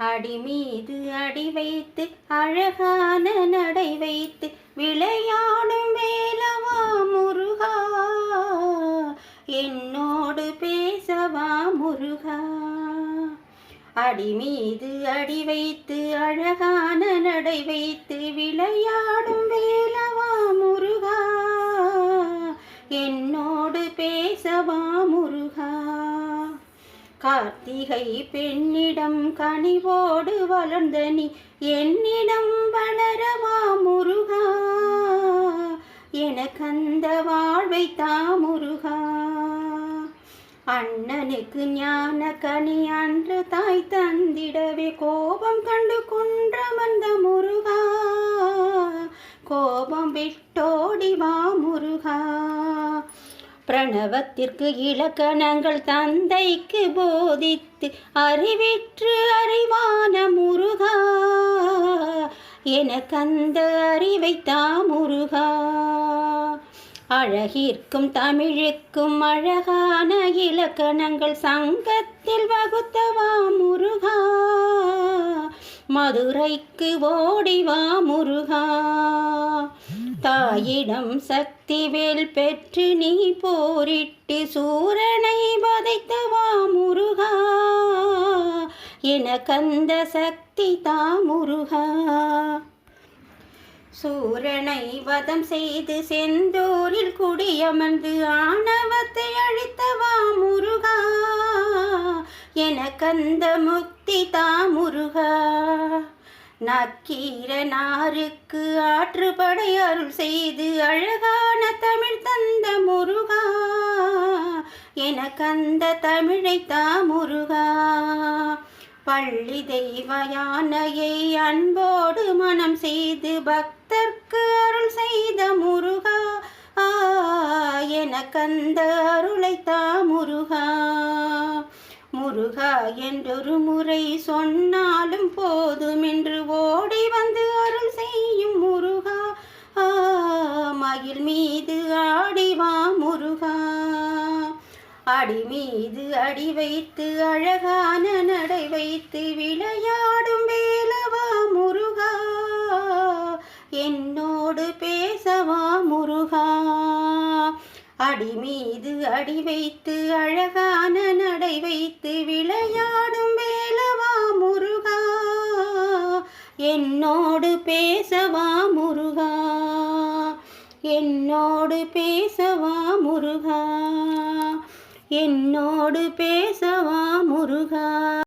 அடி மீது அடி வைத்து அழகான நடை வைத்து விளையாடும் வேலவா முருகா, என்னோடு பேசவா முருகா. அடி மீது அடி வைத்து அழகான நடை வைத்து விளையாடும் வேலவா முருகா, என்னோடு பேசவா முருகா. கார்த்திகை பெண்ணிடம் கனிவோடு வளர்ந்த நீ என்னிடம் வளரவா முருகா, எனக்கந்த வாழ்வை தா முருகா. அண்ணனுக்கு ஞான கனி அன்று தாய் தந்திடவே கோபம் கண்டு கொன்ற வந்த முருகா, கோபம் விட்டோடி வா முருகா. பிரணவத்திற்கு இலக்கணங்கள் தந்தைக்கு போதித்து அறிவிற்று அறிவான முருகா, எனக்கந்த அறிவை தா முருகா. அழகிற்கும் தமிழுக்கும் அழகான இலக்கணங்கள் சங்கத்தில் வகுத்தவா முருகா, மதுரைக்கு ஓடிவா முருகா. தாயிடம் சக்தி வேல் பெற்று நீ போரிட்டு சூரனை வதைத்தவா முருகா, எனக்கந்த சக்தி தா முருகா. சூரனை வதம் செய்து செந்தூரில் குடியமர்ந்து ஆணவத்தை அழித்தவா முருகா, எனக்கந்த முக்தி தா முருகா. நக்கீரனாருக்கு ஆற்றுப்படை அருள் செய்து அழகான தமிழ் தந்த முருகா, எனக்கந்த தமிழை தா முருகா. பள்ளி தெய்வ யானையை அன்போடு மனம் செய்து பக்தர்க்கு அருள் செய்த முருகா, எனக்கந்த அருளை தா முருகா. முருகா என்றொரு முறை சொன்னாலும் போதும் என்று ஓடி வந்து அருள் செய்யும் முருகா, மயில் மீது ஆடிவா முருகா. அடி மீது அடி வைத்து அழகான நடை வைத்து விளையாடும் வேலவா முருகா, என்னோடு பேசவா முருகா. அடி மீது அடி வைத்து அழகான நடை வைத்து விளையாடும் வேலவா முருகா, என்னோடு பேசவா முருகா, என்னோடு பேசவா முருகா, என்னோடு பேச